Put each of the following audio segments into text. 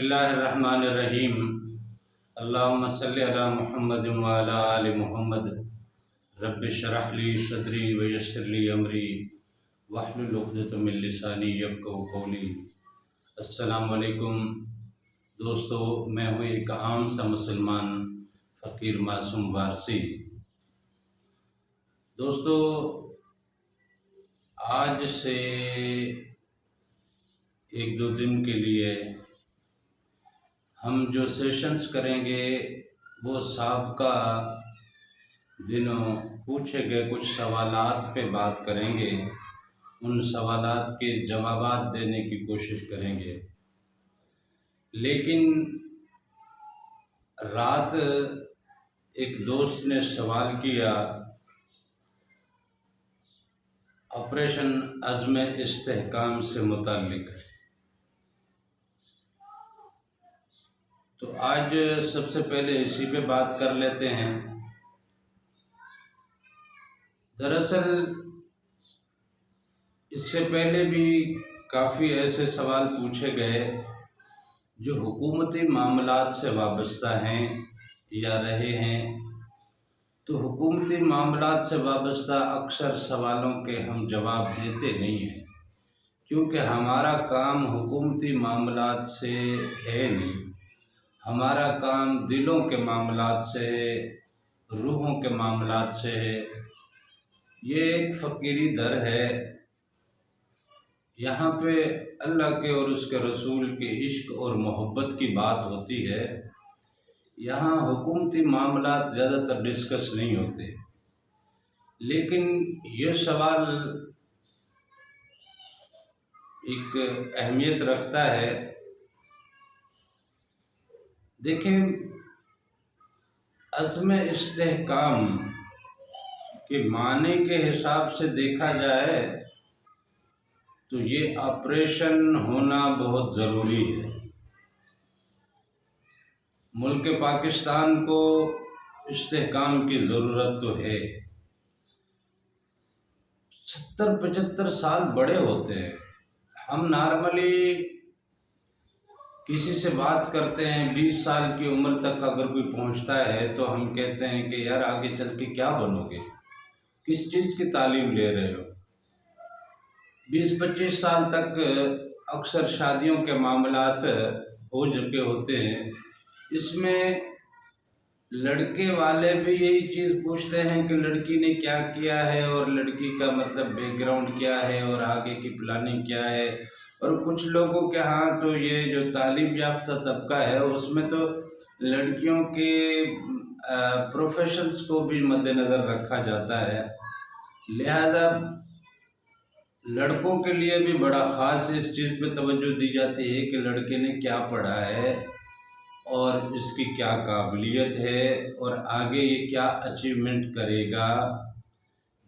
बिस्मिल्लाहिर्रहमानिर्रहीम। अल्लाहुम्मा सल्लि अला मुहम्मद व अला आलि मुहम्मद। रब्बि इश्रह ली सदरी व यस्सिर ली अमरी वहलुल उक़दतम मिन लिसानी यफ़क़हू क़ौली। अस्सलामु अलैकुम दोस्तों, मैं हूँ एक आम सा मुसलमान फ़कीर मासूम वारसी। दोस्तों, आज से एक दो दिन के लिए हम जो सेशंस करेंगे वो साबका दिनों पूछे गए कुछ सवालात पे बात करेंगे। उन सवालात के जवाबात देने की कोशिश करेंगे। लेकिन रात एक दोस्त ने सवाल किया ऑपरेशन अज़्म इस्तेहकाम से मुताल्लिक। तो आज सबसे पहले इसी पे बात कर लेते हैं। दरअसल इससे पहले भी काफ़ी ऐसे सवाल पूछे गए जो हुकूमती मामलात से वाबस्ता हैं या रहे हैं। तो हुकूमती मामलात से वाबस्ता अक्सर सवालों के हम जवाब देते नहीं हैं, क्योंकि हमारा काम हुकूमती मामलात से है नहीं। हमारा काम दिलों के मामलात से है, रूहों के मामलात से है। ये एक फ़कीरी दर है। यहाँ पे अल्लाह के और उसके रसूल के इश्क और मोहब्बत की बात होती है। यहाँ हुकूमती मामलात ज़्यादातर डिस्कस नहीं होते। लेकिन ये सवाल एक अहमियत रखता है। देखें, अज़्म इस्तेहकाम के माने के हिसाब से देखा जाए तो ये ऑपरेशन होना बहुत ज़रूरी है। मुल्क पाकिस्तान को इस्तेहकाम की ज़रूरत तो है। 70-75 साल बड़े होते हैं। हम नॉर्मली किसी से बात करते हैं 20 साल की उम्र तक अगर कोई पहुंचता है तो हम कहते हैं कि यार आगे चल के क्या बनोगे, किस चीज़ की तालीम ले रहे हो। 20-25 साल तक अक्सर शादियों के मामलात हो चुके होते हैं। इसमें लड़के वाले भी यही चीज़ पूछते हैं कि लड़की ने क्या किया है और लड़की का मतलब बैकग्राउंड क्या है और आगे की प्लानिंग क्या है। और कुछ लोगों के यहाँ तो ये जो तालीम याफ्ता तबका है उसमें तो लड़कियों के प्रोफेशंस को भी मद्देनज़र रखा जाता है। लिहाजा लड़कों के लिए भी बड़ा ख़ास इस चीज़ पे तवज्जो दी जाती है कि लड़के ने क्या पढ़ा है और इसकी क्या काबिलियत है और आगे ये क्या अचीवमेंट करेगा,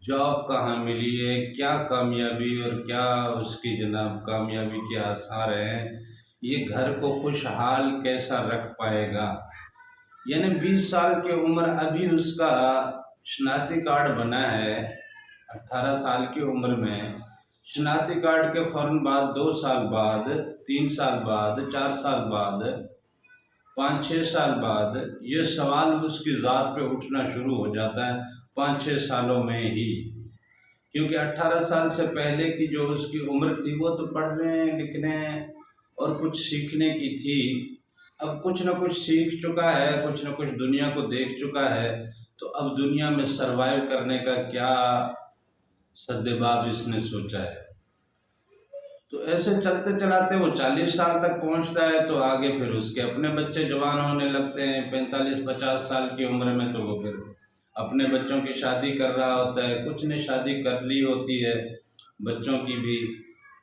जॉब कहाँ मिली है, क्या कामयाबी और क्या उसकी जनाब कामयाबी के आसार हैं, ये घर को खुशहाल कैसा रख पाएगा। यानी 20 साल की उम्र अभी उसका शनाख्ती कार्ड बना है। 18 साल की उम्र में शनाख्ती कार्ड के फ़ौरन बाद 2 साल बाद, 3 साल बाद, 4 साल बाद, 5-6 साल बाद ये सवाल उसकी ज़ात पे उठना शुरू हो जाता है 5-6 सालों में ही। क्योंकि 18 साल से पहले की जो उसकी उम्र थी वो तो पढ़ने लिखने और कुछ सीखने की थी। अब कुछ न कुछ सीख चुका है, कुछ न कुछ दुनिया को देख चुका है। तो अब दुनिया में सरवाइव करने का क्या सद्देबाब इसने सोचा है। तो ऐसे चलते चलाते वो 40 साल तक पहुंचता है। तो आगे फिर उसके अपने बच्चे जवान होने लगते हैं। 45-50 साल की उम्र में तो वो फिर अपने बच्चों की शादी कर रहा होता है। कुछ ने शादी कर ली होती है बच्चों की भी,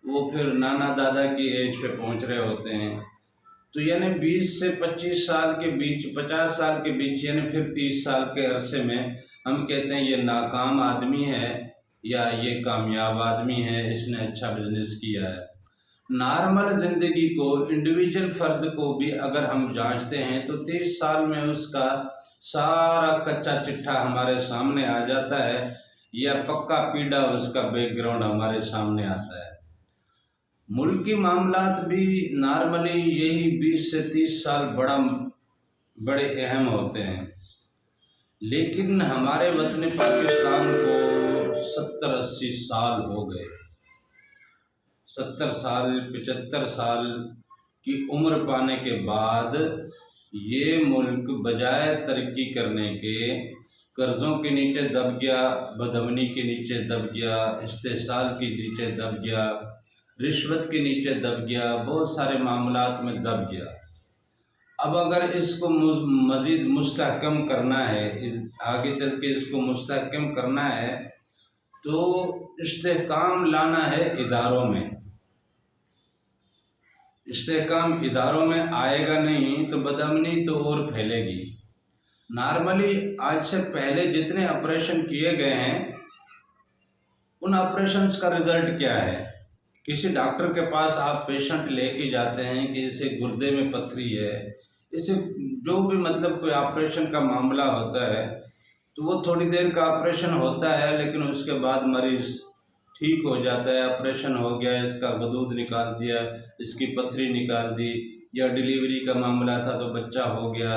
वो फिर नाना दादा की एज पे पहुंच रहे होते हैं। तो यानी 20 से 25 साल के बीच, 50 साल के बीच, यानी फिर 30 साल के अरसे में हम कहते हैं ये नाकाम आदमी है या ये कामयाब आदमी है, इसने अच्छा बिजनेस किया है। नॉर्मल ज़िंदगी को, इंडिविजुअल फ़र्द को भी अगर हम जांचते हैं तो 30 साल में उसका सारा कच्चा चिट्ठा हमारे सामने आ जाता है या पक्का पीड़ा उसका बैकग्राउंड हमारे सामने आता है। मुल्की मामलात भी नॉर्मली यही 20 से 30 साल बड़े अहम होते हैं, लेकिन हमारे वतन पाकिस्तान को 70-80 साल हो गए। 70 साल 75 साल की उम्र पाने के बाद ये मुल्क बजाय तरक्की करने के कर्ज़ों के नीचे दब गया, बदअमनी के नीचे दब गया, इस्तेहसाल के नीचे दब गया, रिश्वत के नीचे दब गया, बहुत सारे मामलात में दब गया। अब अगर इसको मज़ीद मुस्तहकम करना है, आगे चल के इसको मुस्तहकम करना है तो इस्तेहकाम लाना है इदारों में। इस्तेहकाम इदारों में आएगा नहीं तो बदअमनी तो और फैलेगी। नॉर्मली आज से पहले जितने ऑपरेशन किए गए हैं उन ऑपरेशंस का रिज़ल्ट क्या है? किसी डॉक्टर के पास आप पेशेंट लेके जाते हैं कि इसे गुर्दे में पथरी है, इसे जो भी मतलब कोई ऑपरेशन का मामला होता है तो वो थोड़ी देर का ऑपरेशन होता है, लेकिन उसके बाद मरीज़ ठीक हो जाता है। ऑपरेशन हो गया, इसका गदूद निकाल दिया, इसकी पथरी निकाल दी, या डिलीवरी का मामला था तो बच्चा हो गया,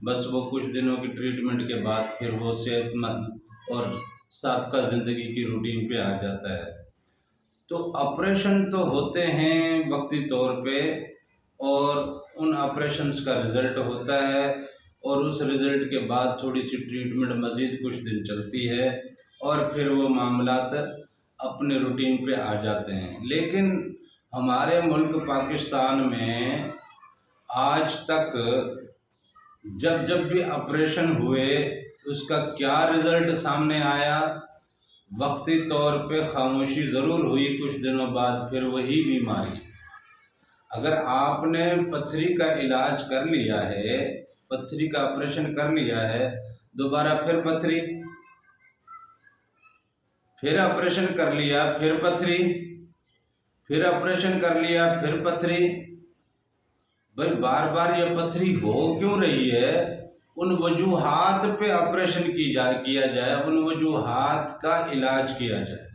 बस वो कुछ दिनों की ट्रीटमेंट के बाद फिर वो सेहतमंद और साबका ज़िंदगी की रूटीन पे आ जाता है। तो ऑपरेशन तो होते हैं वक्ती तौर पे और उन ऑपरेशंस का रिज़ल्ट होता है और उस रिज़ल्ट के बाद थोड़ी सी ट्रीटमेंट मज़ीद कुछ दिन चलती है और फिर वो मामलात अपने रूटीन पे आ जाते हैं। लेकिन हमारे मुल्क पाकिस्तान में आज तक जब जब भी ऑपरेशन हुए उसका क्या रिज़ल्ट सामने आया? वक्ती तौर पे खामोशी ज़रूर हुई, कुछ दिनों बाद फिर वही बीमारी। अगर आपने पथरी का इलाज कर लिया है, पथरी का ऑपरेशन कर लिया है, दोबारा फिर पथरी, फिर ऑपरेशन कर लिया, फिर पथरी, फिर ऑपरेशन कर लिया, फिर पथरी, भाई बार बार ये पथरी हो क्यों रही है? उन वजूहात पे ऑपरेशन किया जाए, उन वजूहात का इलाज किया जाए।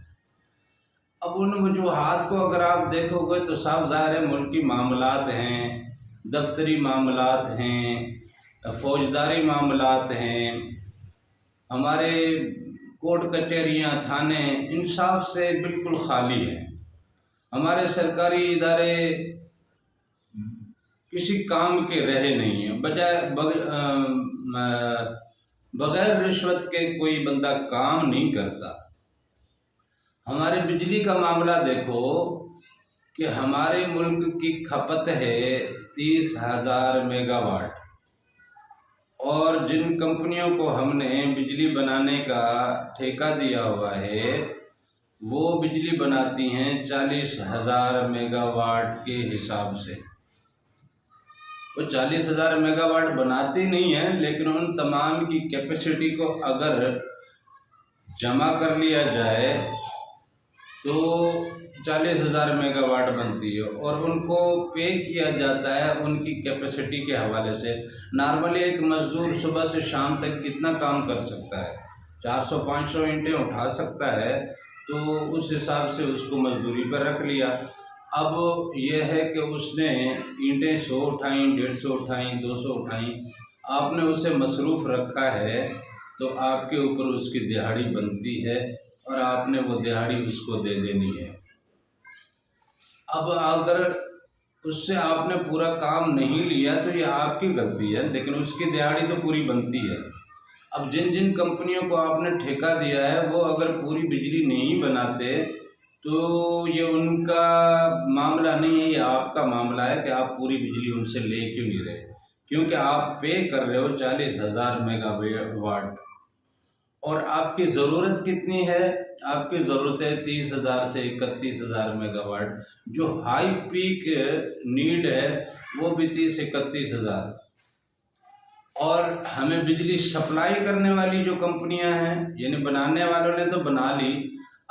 अब उन वजूहात को अगर आप देखोगे तो साफ ज़ाहिर है मुल्की मामलात हैं, दफ्तरी मामलात हैं, फौजदारी मामलात हैं, हमारे कोर्ट कचहरियाँ थाने इंसाफ से बिल्कुल खाली हैं। हमारे सरकारी इदारे किसी काम के रहे नहीं हैं, बगैर रिश्वत के कोई बंदा काम नहीं करता। हमारे बिजली का मामला देखो कि हमारे मुल्क की खपत है 30,000 मेगावाट और जिन कंपनियों को हमने बिजली बनाने का ठेका दिया हुआ है वो बिजली बनाती हैं 40,000 मेगावाट के हिसाब से। वो 40,000 मेगावाट बनाती नहीं है, लेकिन उन तमाम की कैपेसिटी को अगर जमा कर लिया जाए तो 40,000 मेगावाट बनती है और उनको पे किया जाता है उनकी कैपेसिटी के हवाले से। नॉर्मली एक मज़दूर सुबह से शाम तक कितना काम कर सकता है? 400-500 ईंटें उठा सकता है, तो उस हिसाब से उसको मजदूरी पर रख लिया। अब यह है कि उसने ईंटें 100 उठाई, 150 उठाई, 200 उठाई, आपने उसे मसरूफ़ रखा है तो आपके ऊपर उसकी दिहाड़ी बनती है और आपने वो दिहाड़ी उसको दे देनी है। अब अगर उससे आपने पूरा काम नहीं लिया तो ये आपकी गलती है, लेकिन उसकी दिहाड़ी तो पूरी बनती है। अब जिन जिन कंपनियों को आपने ठेका दिया है वो अगर पूरी बिजली नहीं बनाते तो ये उनका मामला नहीं है, ये आपका मामला है कि आप पूरी बिजली उनसे ले क्यों नहीं रहे, क्योंकि आप पे कर रहे हो 40,000 मेगावाट और आपकी ज़रूरत कितनी है? आपकी ज़रूरत है 30,000 से 31,000 मेगावाट। जो हाई पीक नीड है वो भी 30-31,000। और हमें बिजली सप्लाई करने वाली जो कंपनियां हैं, यानी बनाने वालों ने तो बना ली,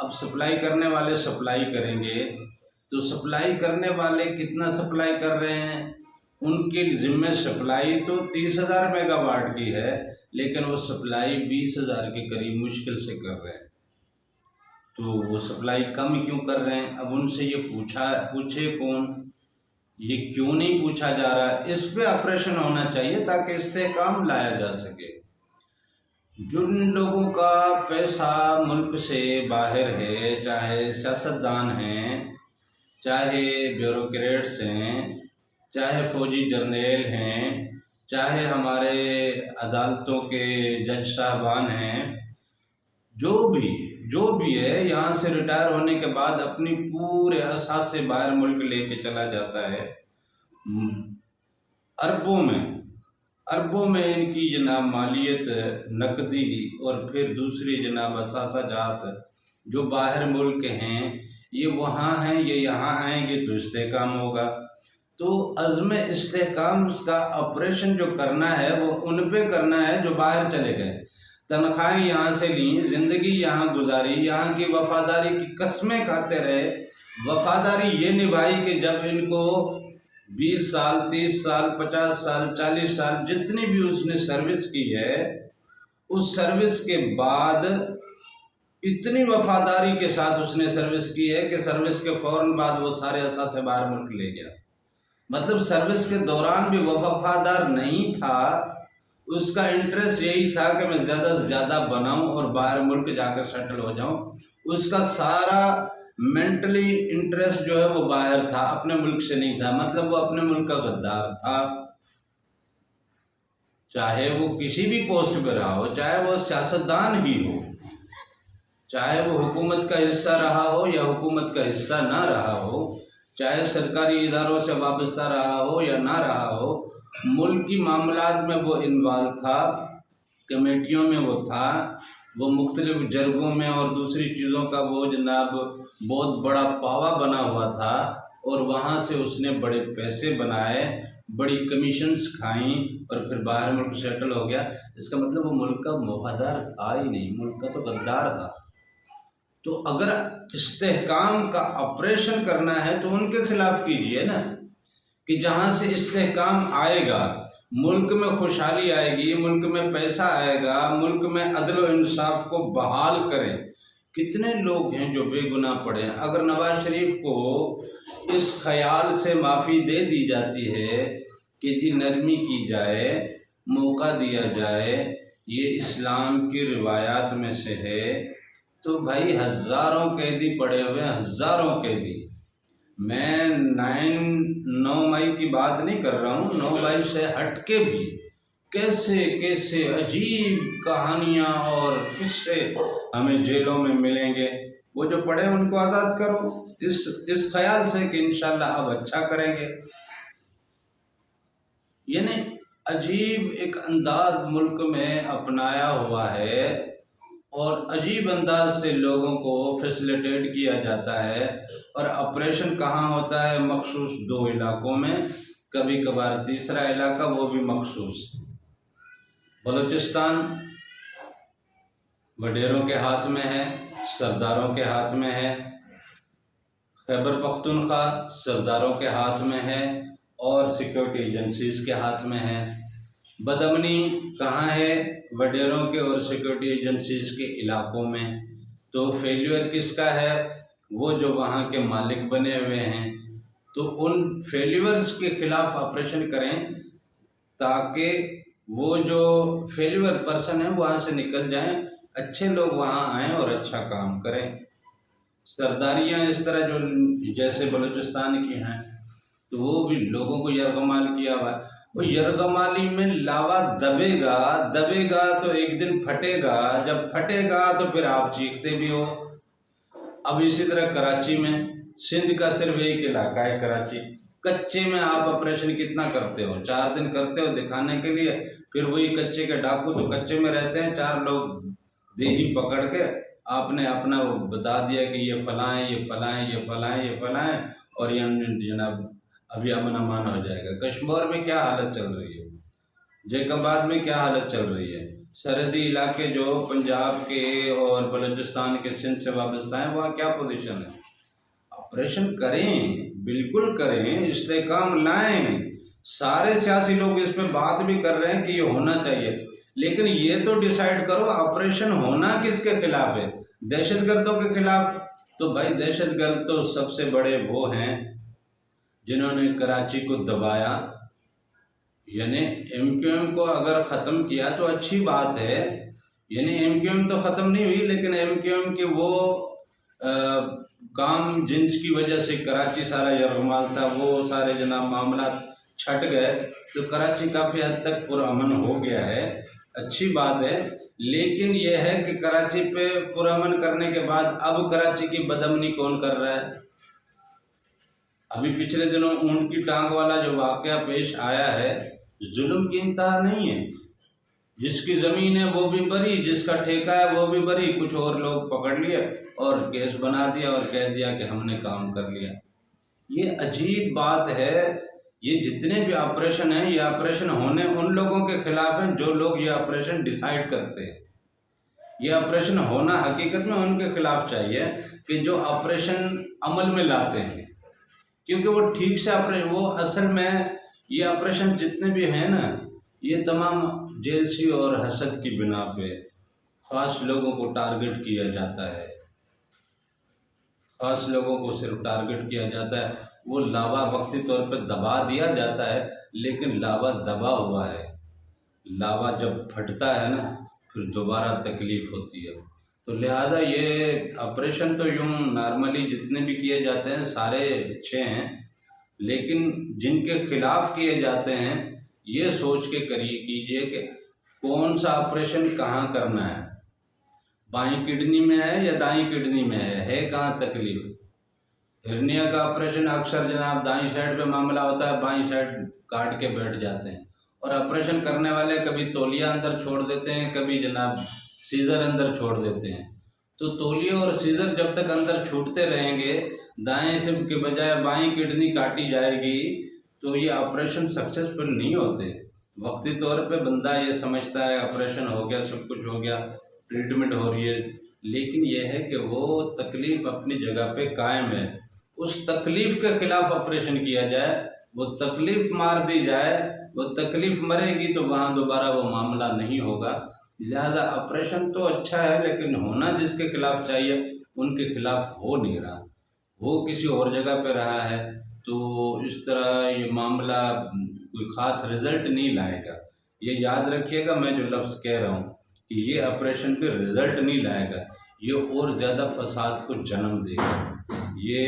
अब सप्लाई करने वाले सप्लाई करेंगे, तो सप्लाई करने वाले कितना सप्लाई कर रहे हैं? उनके ज़िम्मे सप्लाई तो 30,000 मेगावाट की है, लेकिन वो सप्लाई 20,000 के करीब मुश्किल से कर रहे हैं। तो वो सप्लाई कम क्यों कर रहे हैं? अब उनसे ये पूछे कौन, ये क्यों नहीं पूछा जा रहा? इस पे ऑपरेशन होना चाहिए ताकि इस्तेहकाम लाया जा सके। जिन लोगों का पैसा मुल्क से बाहर है, चाहे सियासतदान हैं, चाहे ब्यूरोक्रेट्स हैं, चाहे फौजी जर्नल हैं, चाहे हमारे अदालतों के जज साहबान हैं, जो भी है, यहाँ से रिटायर होने के बाद अपनी पूरे असास से बाहर मुल्क लेके चला जाता है। अरबों में इनकी जनाब मालियत, नकदी और फिर दूसरी जनाब असासाजात जो बाहर मुल्क हैं, ये वहाँ हैं, ये यहाँ आएंगे तो इस्तेहकाम होगा। तो अज़्म इस्तेहकाम का ऑपरेशन जो करना है वो उन पे करना है जो बाहर चले गए, तनख्वाहें यहाँ से ली, ज़िंदगी यहाँ गुजारी, यहाँ की वफादारी की कस्में खाते रहे, वफादारी ये निभाई कि जब इनको 20 साल, 30 साल, 50 साल, 40 साल जितनी भी उसने सर्विस की है, उस सर्विस के बाद इतनी वफादारी के साथ उसने सर्विस की है कि सर्विस के फ़ौरन बाद वो सारे अरसा से बाहर मुल्क ले गया। मतलब सर्विस के दौरान भी वो वफादार नहीं था, उसका इंटरेस्ट यही था कि मैं ज़्यादा से ज़्यादा बनाऊं और बाहर मुल्क जाकर सेटल हो जाऊं। उसका सारा मेंटली इंटरेस्ट जो है वो बाहर था, अपने मुल्क से नहीं था। मतलब वो अपने मुल्क का गद्दार था, चाहे वो किसी भी पोस्ट पर रहा हो, चाहे वो सियासतदान ही हो, चाहे वो हुकूमत का हिस्सा रहा हो या हुकूमत का हिस्सा ना रहा हो, चाहे सरकारी इदारों से वाबस्ता रहा हो या ना रहा हो, मुल्की मामलात में वो इन्वॉल्व था, कमेटियों में वो था, वो मुख्तलिफ जरगों में और दूसरी चीज़ों का वो जनाब बहुत बड़ा पावा बना हुआ था, और वहाँ से उसने बड़े पैसे बनाए, बड़ी कमीशंस खाई और फिर बाहर मुल्क सेटल हो गया। इसका मतलब वो मुल्क का वफादार था ही नहीं, मुल्क का तो गद्दार था। तो अगर इस्तेहकाम का ऑपरेशन करना है तो उनके खिलाफ कीजिए ना, कि जहाँ से इस्तेहकाम आएगा, मुल्क में खुशहाली आएगी, मुल्क में पैसा आएगा, मुल्क में अदल व इंसाफ को बहाल करें। कितने लोग हैं जो बेगुनाह पड़े हैं। अगर नवाज शरीफ को इस ख्याल से माफ़ी दे दी जाती है कि जी नरमी की जाए, मौका दिया जाए, ये इस्लाम की रिवायात में से है, तो भाई हज़ारों कैदी पड़े हुए हैं, हज़ारों कैदी। मैं 9 मई की बात नहीं कर रहा हूँ, 9 मई से हट के भी कैसे कैसे अजीब कहानियाँ और किस्से हमें जेलों में मिलेंगे। वो जो पड़े उनको आज़ाद करो, इस ख्याल से कि इंशाल्लाह अब अच्छा करेंगे। यानी अजीब एक अंदाज मुल्क में अपनाया हुआ है और अजीब अंदाज से लोगों को फैसिलिटेट किया जाता है। और ऑपरेशन कहाँ होता है? मखसूस 2 इलाकों में, कभी कभार तीसरा इलाका, वो भी मखसूस। बलूचिस्तान वडेरों के हाथ में है, सरदारों के हाथ में है। खैबर पख्तूनख्वा सरदारों के हाथ में है और सिक्योरिटी एजेंसीज के हाथ में है। बदअमनी कहाँ है? वडेरों के और सिक्योरिटी एजेंसीज के इलाकों में। तो फेल्यूर किसका है? वो जो वहाँ के मालिक बने हुए हैं। तो उन फेल्यूर्स के खिलाफ ऑपरेशन करें ताकि वो जो फेल्यूर पर्सन है वहाँ से निकल जाएं, अच्छे लोग वहाँ आएँ और अच्छा काम करें। सरदारियाँ इस तरह जो जैसे बलूचिस्तान की हैं, तो वो भी लोगों को यरगमाल किया हुआ है। वो यरगमाली में लावा दबेगा तो एक दिन फटेगा, जब फटेगा तो फिर आप चीखते भी हो। अब इसी तरह कराची में, सिंध का सिर्फ एक इलाका है कराची, कच्चे में आप ऑपरेशन कितना करते हो? 4 दिन करते हो दिखाने के लिए, फिर वही कच्चे के डाकू तो कच्चे में रहते हैं, 4 लोग देही पकड़ के आपने अपना बता दिया कि ये फलाएं, ये फलाएं, ये फलाएं, ये फलाएं, और ये जनाब अभी अमन अमान हो जाएगा। कश्मीर में क्या हालत चल रही है, जैकबाद में क्या हालत चल रही है, सरहदी इलाके जो पंजाब के और बलूचिस्तान के, सिंध से वाबस्ता हैं, वहाँ क्या पोजीशन है? ऑपरेशन करें, बिल्कुल करें, इस्तेहकाम लाएं। सारे सियासी लोग इस पे बात भी कर रहे हैं कि ये होना चाहिए, लेकिन ये तो डिसाइड करो ऑपरेशन होना किसके खिलाफ है। दहशतगर्दों के खिलाफ तो भाई दहशतगर्द तो सबसे बड़े वो हैं जिन्होंने कराची को दबाया, यानी एमक्यूएम को अगर ख़त्म किया तो अच्छी बात है, यानी एमक्यूएम तो ख़त्म नहीं हुई लेकिन एमक्यूएम के वो काम जिनकी वजह से कराची सारा यरगमाल था वो सारे जनाब मामला छट गए, तो कराची काफ़ी हद तक पुरअमन हो गया है, अच्छी बात है। लेकिन यह है कि कराची पे पुरअमन करने के बाद अब कराची की बदअमनी कौन कर रहा है? अभी पिछले दिनों ऊंट की टांग वाला जो वाक़या पेश आया है, जुल्म की इंतहा नहीं है। जिसकी ज़मीन है वो भी बरी, जिसका ठेका है वो भी बरी, कुछ और लोग पकड़ लिए और केस बना दिया और कह दिया कि हमने काम कर लिया। ये अजीब बात है। ये जितने भी ऑपरेशन हैं ये ऑपरेशन होने उन लोगों के खिलाफ हैं जो लोग ये ऑपरेशन डिसाइड करते हैं। ये ऑपरेशन होना हकीकत में उनके खिलाफ चाहिए कि जो ऑपरेशन अमल में लाते हैं, क्योंकि वो ठीक से ऑपरेशन, वो असल में ये ऑपरेशन जितने भी हैं ना, ये तमाम जेलसी और हसद की बिना पे ख़ास लोगों को टारगेट किया जाता है, ख़ास लोगों को सिर्फ टारगेट किया जाता है। वो लावा वक्ती तौर पे दबा दिया जाता है, लेकिन लावा दबा हुआ है, लावा जब फटता है ना फिर दोबारा तकलीफ़ होती है। तो लिहाजा ये ऑपरेशन तो यूँ नॉर्मली जितने भी किए जाते हैं सारे अच्छे हैं, लेकिन जिनके खिलाफ़ किए जाते हैं ये सोच के करिए कीजिए कि कौन सा ऑपरेशन कहाँ करना है, बाईं किडनी में है या दाईं किडनी में है कहाँ तकलीफ। हिरनिया का ऑपरेशन अक्सर जनाब दाईं साइड पे मामला होता है, बाईं साइड काट के बैठ जाते हैं, और ऑपरेशन करने वाले कभी तौलिया अंदर छोड़ देते हैं, कभी जनाब सीज़र अंदर छोड़ देते हैं। तो तौलिया और सीज़र जब तक अंदर छूटते रहेंगे, दाएं से के बजाय बाईं किडनी काटी जाएगी, तो ये ऑपरेशन सक्सेसफुल नहीं होते। वक्ती तौर पे बंदा ये समझता है ऑपरेशन हो गया, सब कुछ हो गया, ट्रीटमेंट हो रही है, लेकिन यह है कि वो तकलीफ़ अपनी जगह पे कायम है। उस तकलीफ़ के ख़िलाफ़ ऑपरेशन किया जाए, वो तकलीफ़ मार दी जाए, वो तकलीफ़ मरेगी तो वहाँ दोबारा वो मामला नहीं होगा। लिहाजा ऑपरेशन तो अच्छा है, लेकिन होना जिसके खिलाफ़ चाहिए उनके खिलाफ़ हो नहीं रहा, वो किसी और जगह पे रहा है। तो इस तरह ये मामला कोई ख़ास रिज़ल्ट नहीं लाएगा। ये याद रखिएगा, मैं जो लफ्ज़ कह रहा हूँ कि ये ऑपरेशन पे रिज़ल्ट नहीं लाएगा, ये और ज़्यादा फसाद को जन्म देगा। ये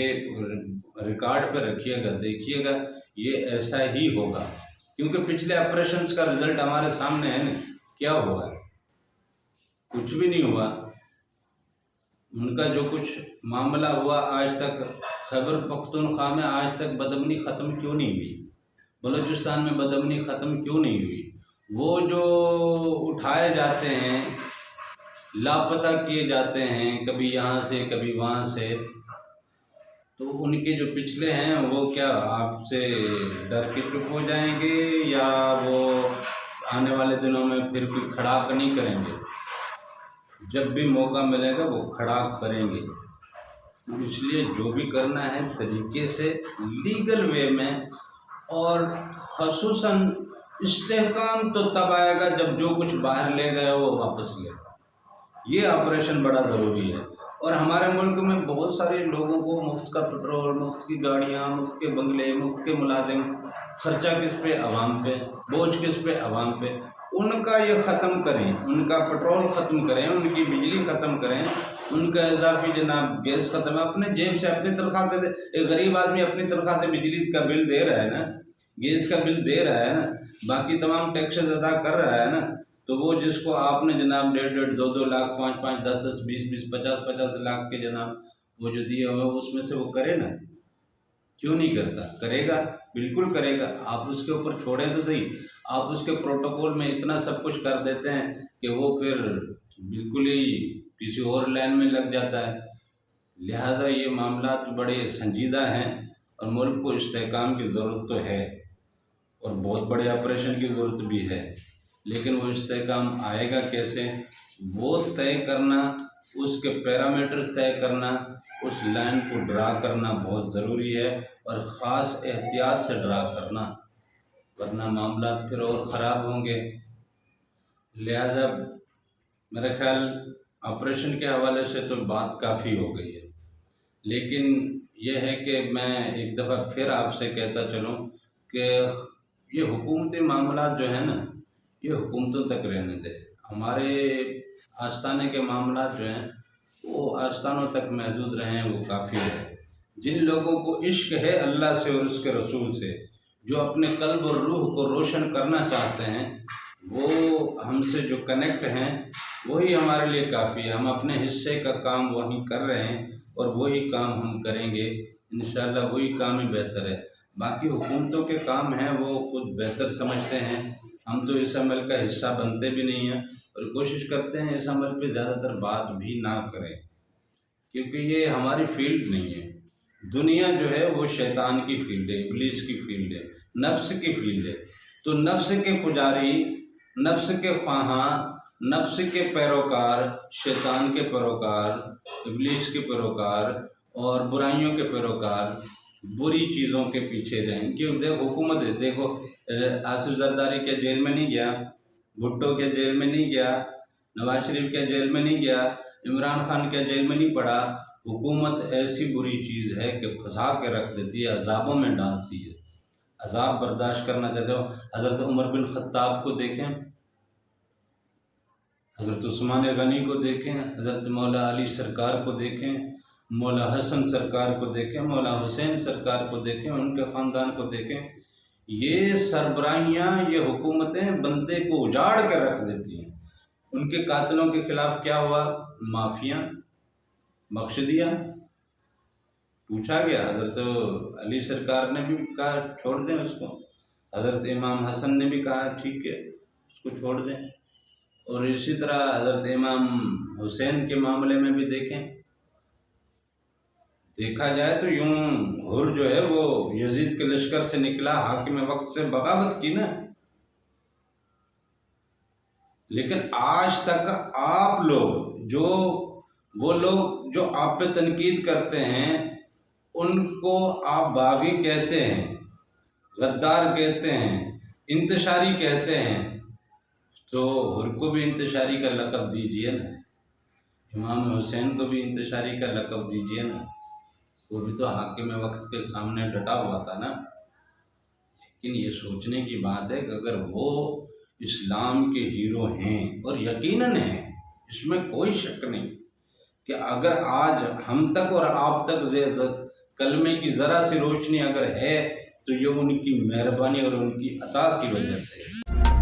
रिकॉर्ड पे रखिएगा, देखिएगा, ये ऐसा ही होगा, क्योंकि पिछले ऑपरेशंस का रिज़ल्ट हमारे सामने है ना, क्या हुआ है? कुछ भी नहीं हुआ। उनका जो कुछ मामला हुआ आज तक, खैबर पख्तूनख्वा में आज तक बदअमनी ख़त्म क्यों नहीं हुई? बलूचिस्तान में बदअमनी ख़त्म क्यों नहीं हुई? वो जो उठाए जाते हैं, लापता किए जाते हैं, कभी यहाँ से कभी वहाँ से, तो उनके जो पिछले हैं वो क्या आपसे डर के चुप हो जाएंगे या वो आने वाले दिनों में फिर कोई खड़ाक नहीं करेंगे? जब भी मौका मिलेगा वो खड़ाक करेंगे। इसलिए जो भी करना है तरीके से, लीगल वे में, और ख़ुसूसन इस्तेहकाम तो तब आएगा जब जो कुछ बाहर ले गए वो वापस ले। ये ऑपरेशन बड़ा ज़रूरी है। और हमारे मुल्क में बहुत सारे लोगों को मुफ्त का पेट्रोल, मुफ्त की गाड़ियाँ, मुफ्त के बंगले, मुफ्त के मुलाजिम, ख़र्चा किस पे? आवाम पे, बोझ किस पे? आवाम पे। उनका ये ख़त्म करें, उनका पेट्रोल ख़त्म करें, उनकी बिजली ख़त्म करें, उनका इजाफी जनाब गैस ख़त्म, अपने जेब से अपनी तनख्वाह से। एक गरीब आदमी अपनी तनख्वाह से बिजली का बिल दे रहा है ना, गैस का बिल दे रहा है ना, बाकी तमाम टैक्सेस अदा कर रहा है ना, तो वो जिसको आपने जनाब 1.5-1.5, 2-2 लाख, 5-5, 10-10, 20-20, 50-50 लाख के जनाब वो जो दिए हुए उसमें से वो करे ना, क्यों नहीं करता? करेगा, बिल्कुल करेगा। आप उसके ऊपर छोड़ें तो सही, आप उसके प्रोटोकॉल में इतना सब कुछ कर देते हैं कि वो फिर बिल्कुल ही किसी और लाइन में लग जाता है। लिहाजा ये मामला तो बड़े संजीदा हैं और मुल्क को इस्तेहकाम की ज़रूरत तो है और बहुत बड़े ऑपरेशन की ज़रूरत भी है, लेकिन वो इस्तेहकाम आएगा कैसे, वो तय करना, उसके पैरामीटर्स तय करना, उस लाइन को ड्रा करना बहुत ज़रूरी है, और ख़ास एहतियात से ड्रा करना, वरना मामला फिर और ख़राब होंगे। लिहाजा मेरा ख्याल ऑपरेशन के हवाले से तो बात काफ़ी हो गई है, लेकिन यह है कि मैं एक दफ़ा फिर आपसे कहता चलूँ कि ये हुकूमती मामला जो है ना, ये हुकूमतों तक रहने दें। हमारे आस्थाने के मामला जो हैं वो आस्थानों तक महदूद रहें, वो काफ़ी है। जिन लोगों को इश्क है अल्लाह से और उसके रसूल से, जो अपने कल्ब और रूह को रोशन करना चाहते हैं, वो हमसे जो कनेक्ट हैं वही हमारे लिए काफ़ी है। हम अपने हिस्से का काम वहीं कर रहे हैं और वही काम हम करेंगे इंशाअल्लाह, वही काम ही बेहतर है। बाकी हुकूमतों के काम हैं वो खुद बेहतर समझते हैं, हम तो इस अमल का हिस्सा बनते भी नहीं हैं और कोशिश करते हैं इस अमल पे ज़्यादातर बात भी ना करें, क्योंकि ये हमारी फील्ड नहीं है। दुनिया जो है वो शैतान की फील्ड है, इब्लीस की फील्ड है, नफ्स की फील्ड है। तो नफ्स के पुजारी, नफ्स के ख्वाहां, नफ्स के पैरोकार, शैतान के पैरोकार, इब्लीस के पैरोकार और बुराइयों के पैरोकार बुरी चीज़ों के पीछे रहें। क्यों? देखो हुकूमत है, देखो आसिफ जरदारी क्या जेल में नहीं गया, भुट्टो क्या जेल में नहीं गया, नवाज शरीफ क्या जेल में नहीं गया, इमरान खान क्या जेल में नहीं पड़ा। हुकूमत ऐसी बुरी चीज़ है कि फंसा के रख देती है, अजाबों में डालती है। अजाब बर्दाश्त करना चाहते हो, हज़रत उमर बिन खत्ताब को देखें, हज़रत उस्मान गनी को देखें, हज़रत मौला अली सरकार को देखें, मौला हसन सरकार को देखें, मौला हुसैन सरकार को देखें, उनके ख़ानदान को देखें। ये सरबराहियाँ, ये हुकूमतें बंदे को उजाड़ कर रख देती हैं। उनके कातिलों के ख़िलाफ़ क्या हुआ? माफ़ियाँ बख्श दिया, पूछा गया। हज़रत अली सरकार ने भी कहा छोड़ दें उसको, हज़रत इमाम हसन ने भी कहा ठीक है उसको छोड़ दें, और इसी तरह हज़रत इमाम हुसैन के मामले में भी देखें, देखा जाए तो यूं हुर जो है वो यजीद के लश्कर से निकला, हाकिम वक्त से बगावत की ना। लेकिन आज तक आप लोग जो, वो लोग जो आप पे तनकीद करते हैं उनको आप बागी कहते हैं, गद्दार कहते हैं, इंतशारी कहते हैं, तो हुर को भी इंतशारी का लक़ब दीजिए ना, इमाम हुसैन को भी इंतशारी का लक़ब दीजिए ना, वो भी तो हाकिम वक्त के सामने डटा हुआ था ना। लेकिन ये सोचने की बात है कि अगर वो इस्लाम के हीरो हैं, और यकीनन हैं, इसमें कोई शक नहीं, कि अगर आज हम तक और आप तक कलमे की ज़रा सी रोशनी अगर है तो ये उनकी मेहरबानी और उनकी अता की वजह से।